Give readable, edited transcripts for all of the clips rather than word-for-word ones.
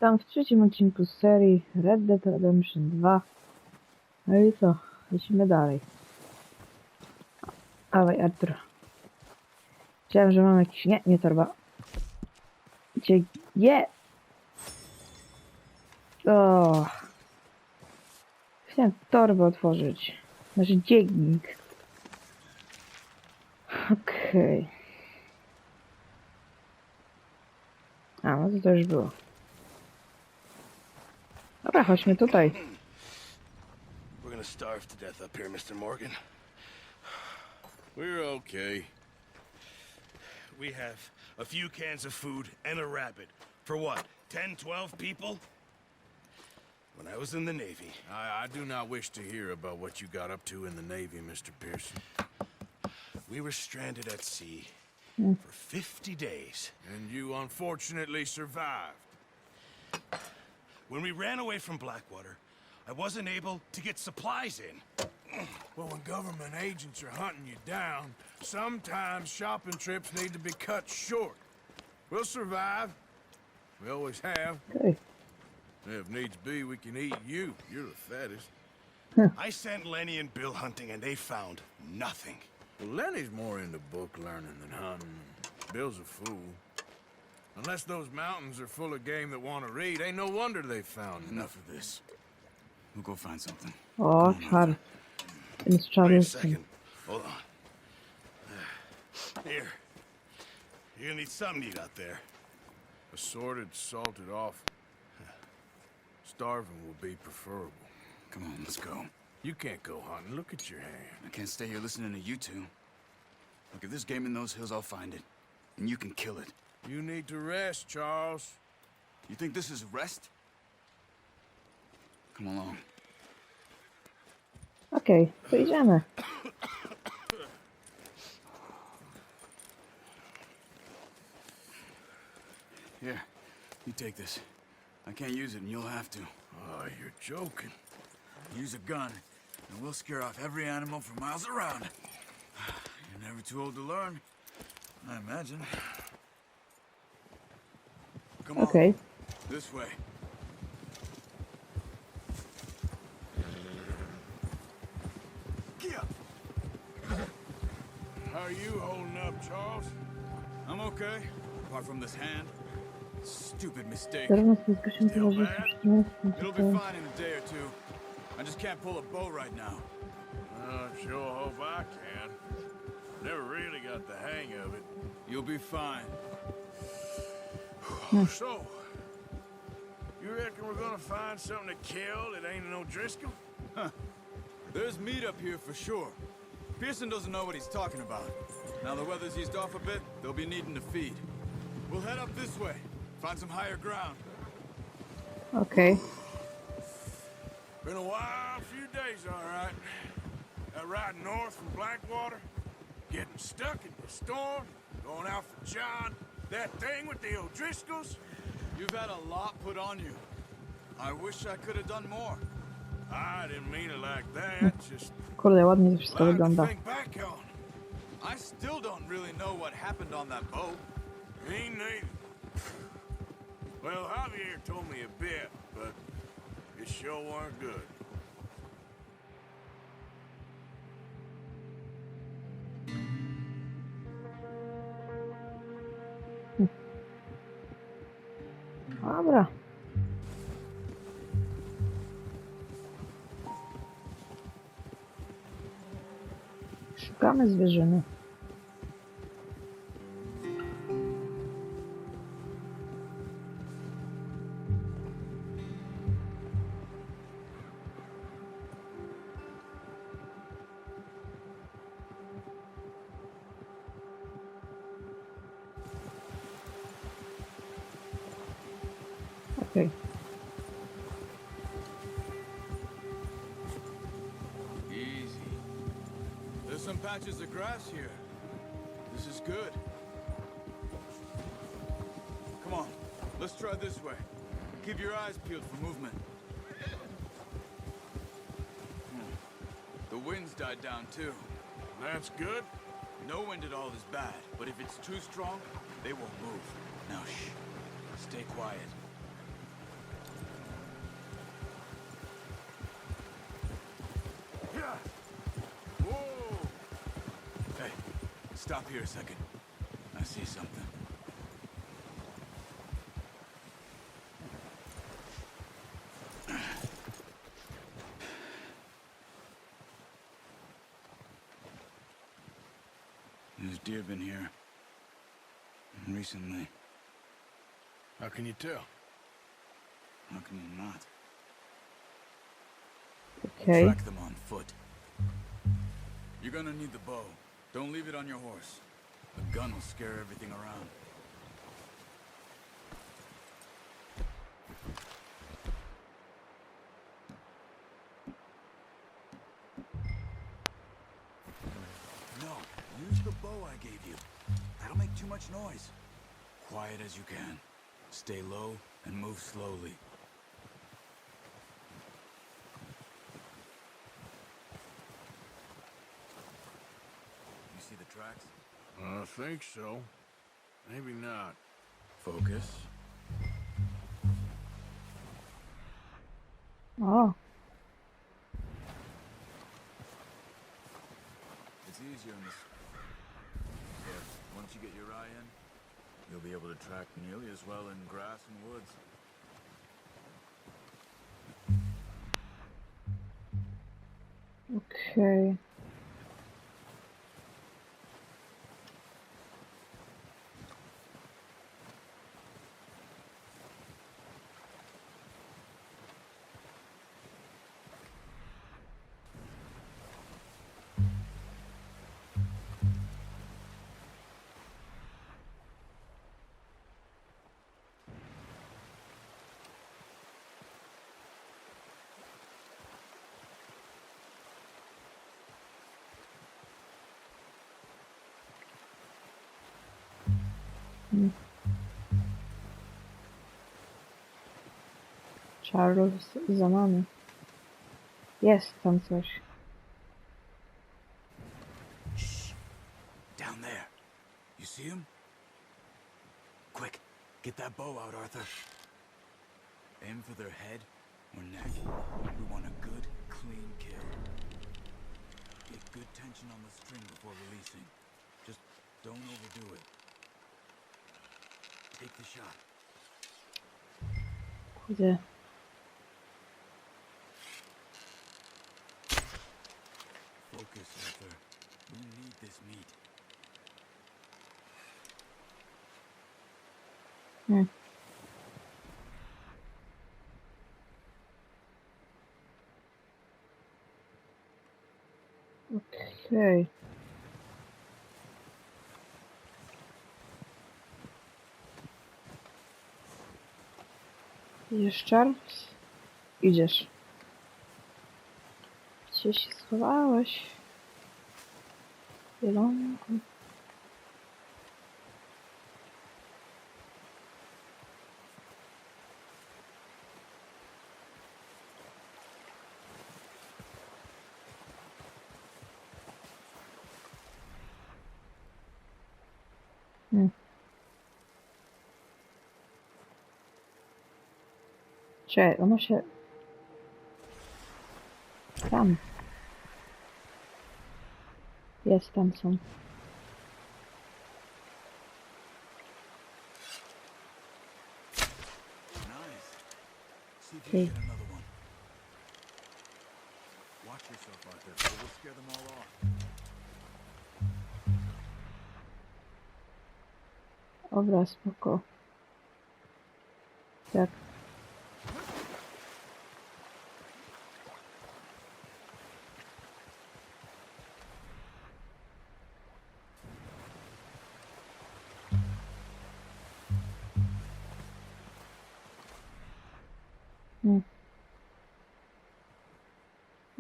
witam w trzecim odcinku z serii Red Dead Redemption 2. No i co? Lecimy dalej. Dawaj, Artur. Chciałem, że mam jakiś... Nie torba. Gdzie... Je! O! Chciałem torbę otworzyć. Znaczy dziennik. Okej. A, no to już było. Dobra, chodźmy tutaj. We're gonna starve to death up here, Mr. Morgan. We're okay. We have a few cans of food and a rabbit. For what, 10, 12 people? When I was in the Navy... I do not wish to hear about what you got up to in the Navy, Mr. Pearson. We were stranded at sea for 50 days. And you unfortunately survived. When we ran away from Blackwater, I wasn't able to get supplies in. Well, when government agents are hunting you down, sometimes shopping trips need to be cut short. We'll survive. We always have. Okay. If needs be, we can eat you. You're the fattest. I sent Lenny and Bill hunting, and they found nothing. Well, Lenny's more into book learning than hunting. Bill's a fool. Unless those mountains are full of game that want to read, ain't no wonder they found Enough of this. We'll go find something. O, czar. Ten z Wait a czarów. second. Hold on. Here. You're gonna need something to eat out there. assorted, salted off. Starving will be preferable. Come on, let's go. You can't go hunting. Look at your hand. I can't stay here listening to you two. Look, if there's game in those hills, I'll find it. And you can kill it. You need to rest, Charles. You think this is rest? Come along. Okej, to idziemy. Here, you take this. I can't use it, and you'll have to. Oh, you're joking. Use a gun, and we'll scare off every animal for miles around. You're never too old to learn, I imagine. Come on. Okej. This way. How are you holding up, Charles? I'm okay, apart from this hand. Stupid mistake. Zarówno spotkaliśmy towarzystwo, It'll be fine in a day or two. I just can't pull a bow right now. I sure hope I can. Never really got the hang of it. You'll be fine. So, you reckon we're gonna find something to kill that ain't no Driscoll? There's meat up here for sure. Pearson doesn't know what he's talking about. Now the weather's eased off a bit, they'll be needing to feed. We'll head up this way. Find some higher ground. Okej. Been a wild few days, all right. That ride north from Blackwater, getting stuck in the storm, going out for John, that thing with the O'Driscolls. You've had a lot put on you. I wish I could have done more. I didn't mean it like that, just Kurde, ładnie to wszystko a lot to wygląda. think back on. I still don't really know what happened on that boat. Me neither. Well, Javier told me a bit, but it sure weren't good. Dobra. Szukamy zwierzyny. Okej. Easy. There's some patches of grass here. This is good. Come on, let's try this way. Keep your eyes peeled for movement. The wind's died down too. That's good. No wind at all is bad, but if it's too strong, they won't move. Now shh. Stay quiet. Stop here a second. I see something. There's deer been here. Recently. How can you tell? How can you not? Okay. Track them on foot. You're gonna need the bow. Don't leave it on your horse. The gun will scare everything around. No, use the bow I gave you. That'll make too much noise. Quiet as you can. Stay low and move slowly. You see the tracks? I think so. Maybe not. Focus. Oh, It's easier in this. But once you get your eye in, you'll be able to track nearly as well in grass and woods. okay. Czarów za nami. Jest tam coś. Shh! Down there. You see him? Quick, get that bow out, Arthur. Aim for their head or neck. We want a good, clean kill. Get good tension on the string before releasing. Just don't overdo it. Take the shot. Kurde. Focus, Arthur. We need this meat. Hmm. Okej. Idziesz, Charles? Idziesz. Gdzie się schowałeś? Zielonku. Cześć, ono się... Tam. Jest, tam są. Nice. See if you Okay. can get another one. Watch yourself, Arthur, or we'll scare them all off. Dobra, spoko. Tak.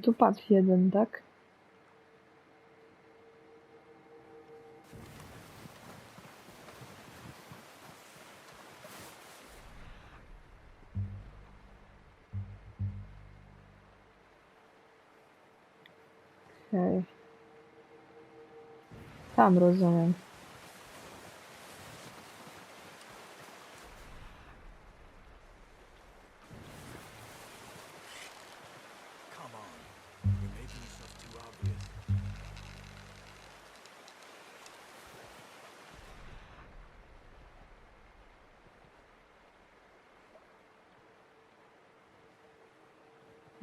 Tu padł jeden, tak? Okej. Tam rozumiem. Come on. You're making yourself too obvious.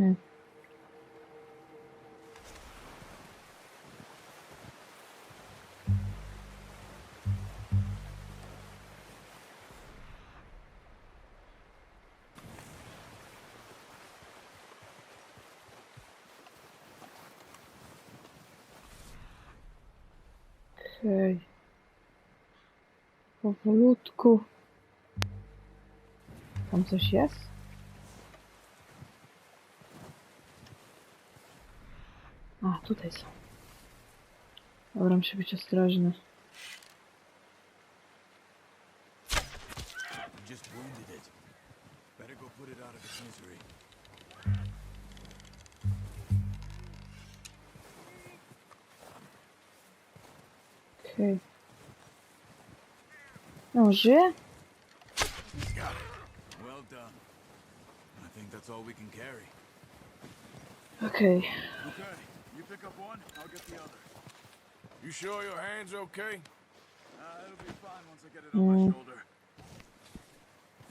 Nie. Okej. Powolutku. Tam coś jest? A, tutaj są. Dobra, muszę być ostrożny. You just wounded it. Better go put it out of its misery. Okej. No, żyje? Got it. Well done. I think that's all we can carry. Okej. Okay, you pick up one, I'll get the other. You sure your hand's okay? It'll be fine once I get it on my shoulder.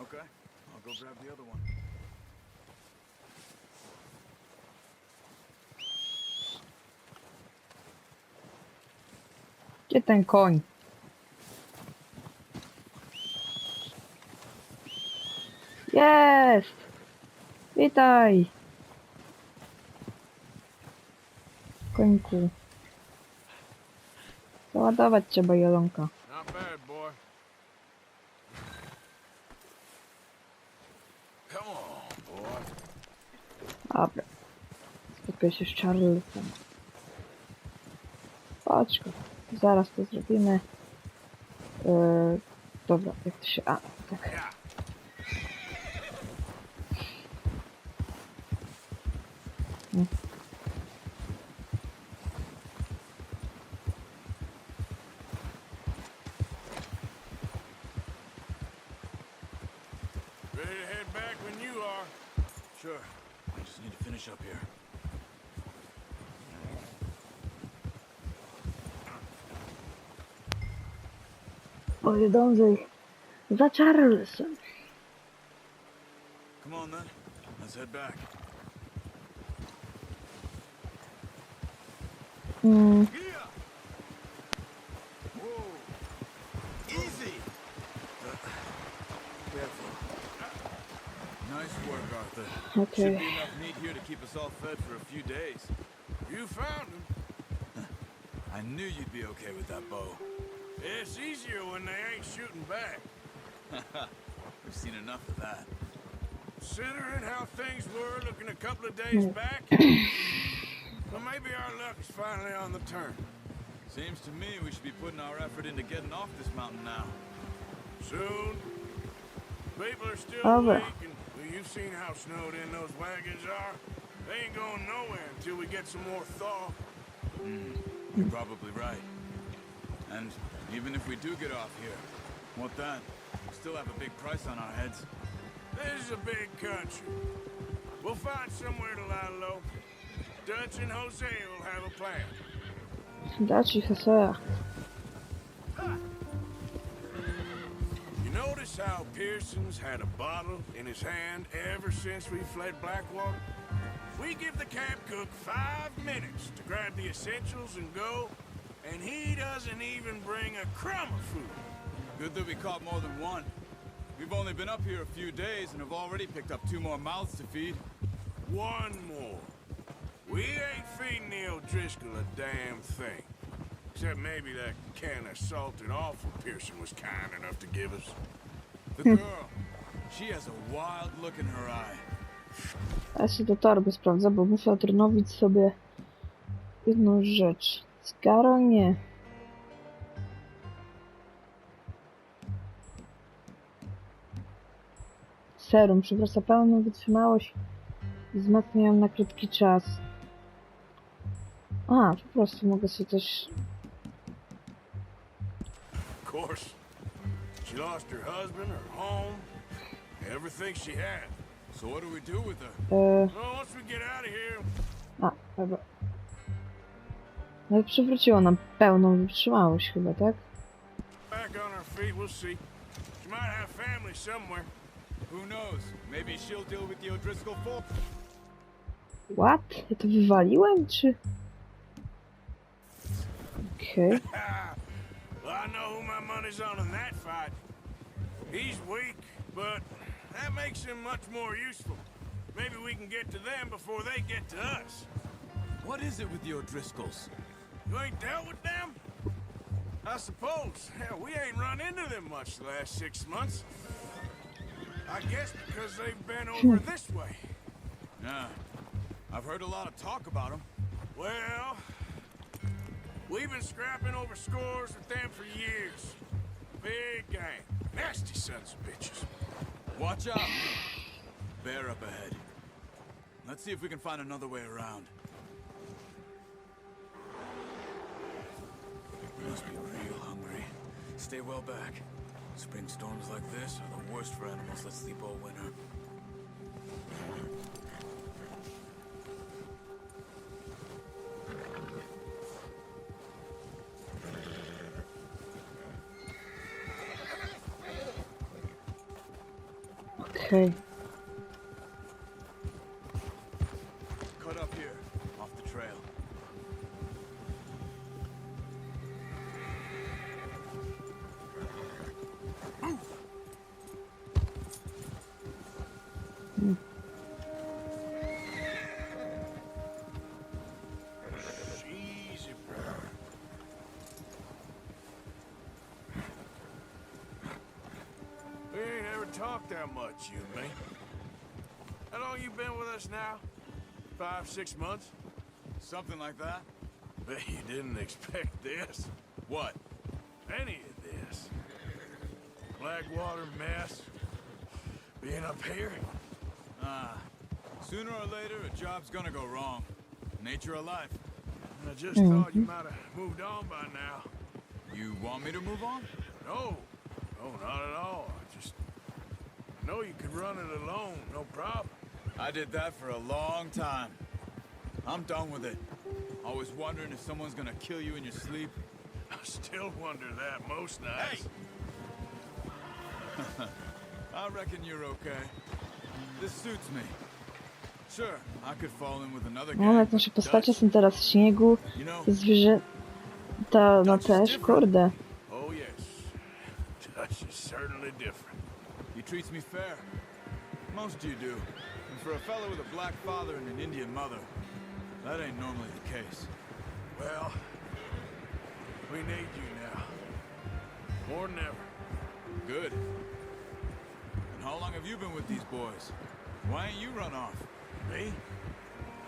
Okay, I'll go grab the other one. Gdzie ten koń? Jest! Witaj! Końku. Załadować trzeba jelonka. Not bad, boy. Come on, boy. Dobra. Spotkaj się z Charlesem. Chodź go. Zaraz to zrobimy. Dobra, jak to się... A, tak. Yeah. Ready to head back when you are. Sure, I just need to finish up here. Oj, dążej. Za Charlesem. Come on then, let's head back. Mm, Yeah! Whoa! Easy! Careful. Nice work, Arthur. Should okej. be enough meat here to keep us all fed for a few days. You found him. I knew you'd be okay with that bow. It's easier when they ain't shooting back. We've seen enough of that. Considering how things were looking a couple of days back, well, maybe our luck is finally on the turn. Seems to me we should be putting our effort into getting off this mountain now. Soon. People are still Over. weak, and well, you've seen how snowed in those wagons are. They ain't going nowhere until we get some more thaw. You're probably right. And even if we do get off here, what then? We still have a big price on our heads. This is a big country. We'll find somewhere to lie low. Dutch and Jose will have a plan. Dać ich Hesea. You notice how Pearson's had a bottle in his hand ever since we fled Blackwater? We give the camp cook 5 minutes to grab the essentials and go, and he doesn't even bring a crumb of food. Good that we caught more than one. We've only been up here a few days and have already picked up 2 more mouths to feed. One more. We ain't feeding the O'Driscoll a damn thing. Except maybe that can of salted offal Pearson was kind enough to give us. The girl, she has a wild look in her eye. Ja się do torby sprawdzę, bo muszę odnowić sobie jedną rzecz. Skaro nie. Serum przywraca pełną wytrzymałość i wzmacnia ją na krótki czas. A, po prostu mogę sobie też... Of course. She lost her husband, her home, everything she had. So what do we do with her? Well, once we get out of here, A, dobra. No i przywróciło nam pełną wytrzymałość chyba, tak? back on our feet, we'll see. She might have family somewhere. Who knows? Maybe she'll deal with the O'Driscoll folk. What? Ja to wywaliłem, czy... Okej. Well, I know who my money's on in that fight. He's weak, but that makes him much more useful. Maybe we can get to them before they get to us. What is it with your Driscolls? You ain't dealt with them? I suppose. Hell, we ain't run into them much the last 6 months. I guess because they've been over this way. Yeah. I've heard a lot of talk about them. Well, we've been scrapping over scores with them for years. Big gang. Nasty sons of bitches. Watch out! Bear up ahead. Let's see if we can find another way around. We must be real hungry. Stay well back. Spring storms like this are the worst for animals that sleep all winter. Okej. Cut up here, off the trail. Easy, bro. We ain't ever talked that much, you and me. How long you been with us now? 5, 6 months? Something like that? Bet you didn't expect this. What? Any of this. Blackwater mess. Being up here. Sooner or later, a job's gonna go wrong. Nature of life. I just thought you might have moved on by now. You want me to move on? No. No, not at all. I know you could run it alone, no problem. I did that for a long time. I'm done with it. Always wondering if someone's gonna kill you in your sleep. I still wonder that most nights. I reckon you're okay. This suits me. Sure, I could fall in with another No, guy. jak nasze postacie są teraz w śniegu, You know, zwierzęta no też, kurde. Oh, yes. Dutch is certainly different. he treats me fair. Most of you do. And for a fellow with a black father and an Indian mother, that ain't normally the case. Well, we need you now. More than ever. Good. And how long have you been with these boys? Why ain't you run off? Me?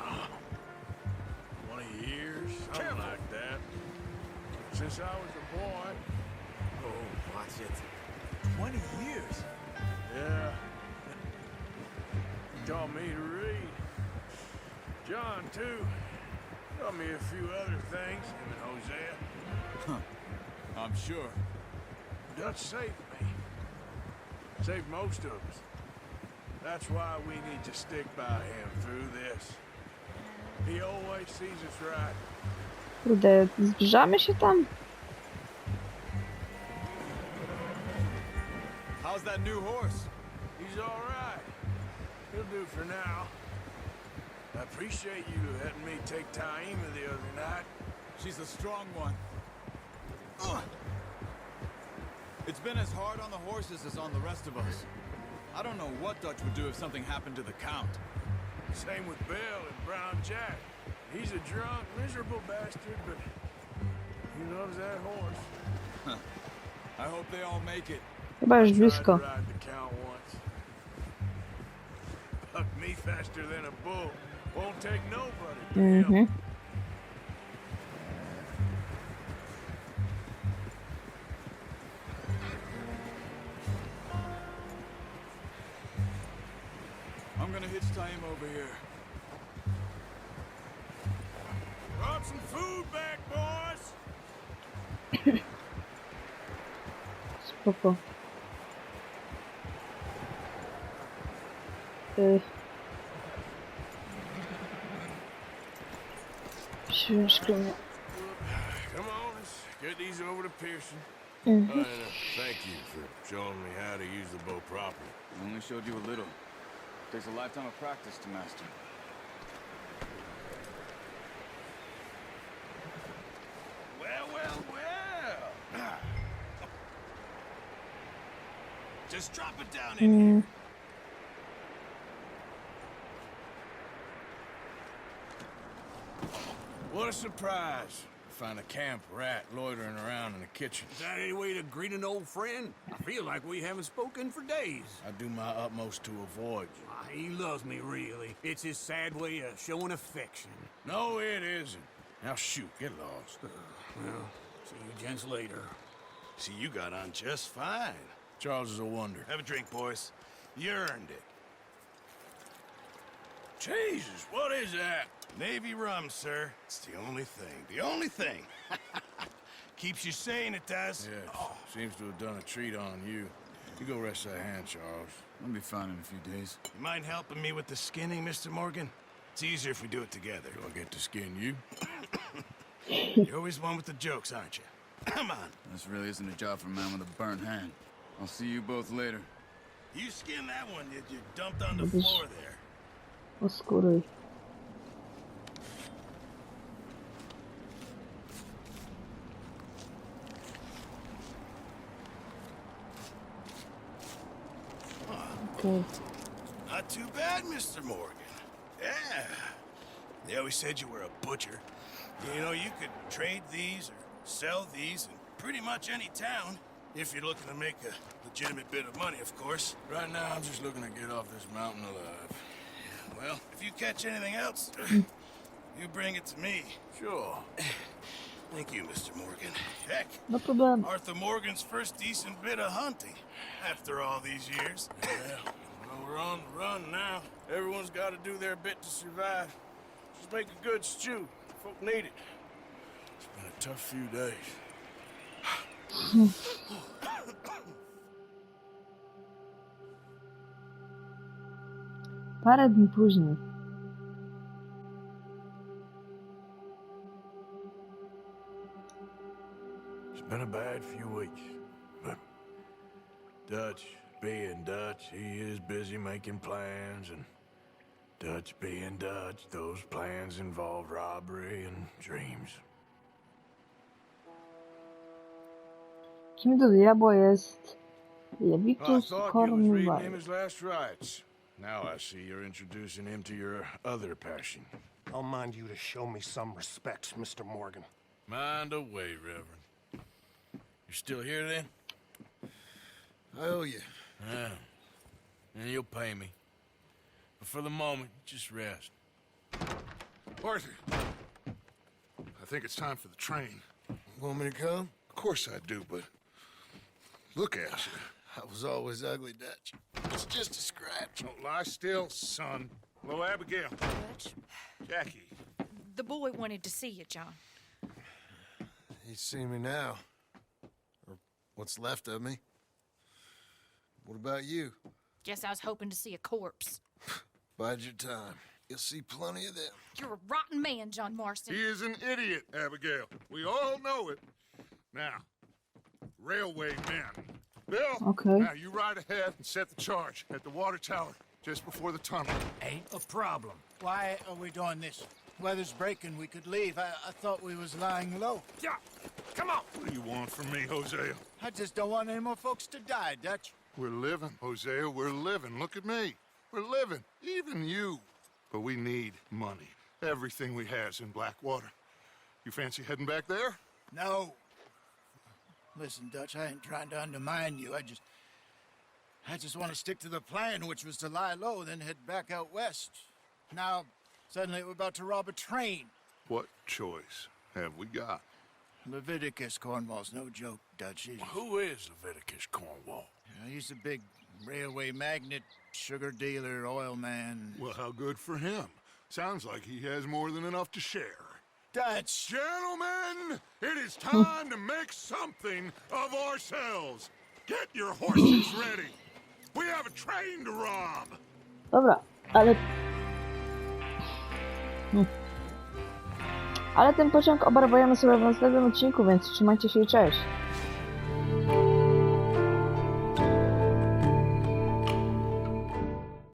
Oh, 20 years, something like that. Since I was a boy. Oh, watch it. 20 years? Yeah. He taught me to read. John, too. Taught me a few other things, him and Hosea. I'm sure. Dutch saved me. Saved most of us. That's why we need to stick by him through this. He always sees us right. Kurde, zbliżamy się tam? How's that new horse? He's all right. He'll do for now. I appreciate you letting me take Taima the other night. She's a strong one. Ugh. It's been as hard on the horses as on the rest of us. I don't know what Dutch would do if something happened to the Count. Same with Bill and Brown Jack. He's a drunk, miserable bastard, but he loves that horse. I hope they all make it. Chyba już Tried blisko. to ride the Count once. Bucked me faster than a bull. Won't take nobody but him. Mhm. I'm gonna hitch Taim over here. Brought some food back, boys. Spoko. Szkło. Come on, let's get these over to Pearson. Thank you for showing me how to use the bow properly. I only showed you a little. Takes a lifetime of practice to master. Just drop it down in here. What a surprise. Find a camp rat loitering around in the kitchen. Is that any way to greet an old friend? I feel like we haven't spoken for days. I do my utmost to avoid you. He loves me, really. It's his sad way of showing affection. No, it isn't. Now shoot, get lost. Well, see you gents later. See, you got on just fine. Charles is a wonder. Have a drink, boys. You earned it. Jesus, what is that? Navy rum, sir. It's the only thing. The only thing. Keeps you sane, it does. Yes, seems to have done a treat on you. You go rest that hand, Charles. I'll be fine in a few days. You mind helping me with the skinning, Mr. Morgan? It's easier if we do it together. Do I get to skin you? You're always one with the jokes, aren't you? Come on. This really isn't a job for a man with a burnt hand. I'll see you both later. You skinned that one that you dumped on the floor there. Oskuruj. Okay. Not too bad, Mr. Morgan. Yeah. They always said you were a butcher. You know, you could trade these or sell these in pretty much any town. If you're looking to make a legitimate bit of money, of course. Right now, I'm just looking to get off this mountain alive. Well, if you catch anything else, you bring it to me. Sure. Thank you, Mr. Morgan. Heck, No problem. Arthur Morgan's first decent bit of hunting after all these years. Yeah, well, we're on the run now. Everyone's got to do their bit to survive. Just make a good stew. Folk need it. It's been a tough few days. Parę dni później. It's been a bad few weeks, but Dutch being Dutch, he is busy making plans, and Dutch being Dutch, those plans involve robbery and dreams. Kim do diabła jest I Levitus thought you was reading him Cornwall? his last rites. Now I see you're introducing him to your other passion. I'll mind you to show me some respect, Mr. Morgan. Mind away, Reverend. You still here then? I owe you. Yeah. And you'll pay me. But for the moment, just rest. Arthur, I think it's time for the train. Want me to come? Of course I do, but look at you. I was always ugly, Dutch. It's just a scratch. Don't lie still, son. Hello, Abigail. Dutch, Jackie. the boy wanted to see you, John. He's seen me now. Or what's left of me. What about you? Guess I was hoping to see a corpse. Bide your time. You'll see plenty of them. You're a rotten man, John Marston. He is an idiot, Abigail. We all know it. Now, railway men. Bill, Okay. now you ride ahead and set the charge at the water tower just before the tunnel. Ain't a problem. Why are we doing this? Weather's breaking. We could leave. I thought we was lying low. Yeah, come on. What do you want from me, Hosea? I just don't want any more folks to die, Dutch. We're living, Hosea. We're living. Look at me. We're living. Even you. But we need money. Everything we has in Blackwater. You fancy heading back there? No. Listen, Dutch, I ain't trying to undermine you. I just want to stick to the plan, which was to lie low, then head back out west. Now, suddenly we're about to rob a train. What choice have we got? Leviticus Cornwall's no joke, Dutch. Who is Leviticus Cornwall? He's a big railway magnate, sugar dealer, oil man. Well, how good for him. Sounds like he has more than enough to share. Dutch! Gentlemen, it is time to make something of ourselves. Get your horses ready. We have a train to rob. Dobra, ale... Ale ten pociąg obarwujemy sobie w następnym odcinku, więc trzymajcie się i cześć.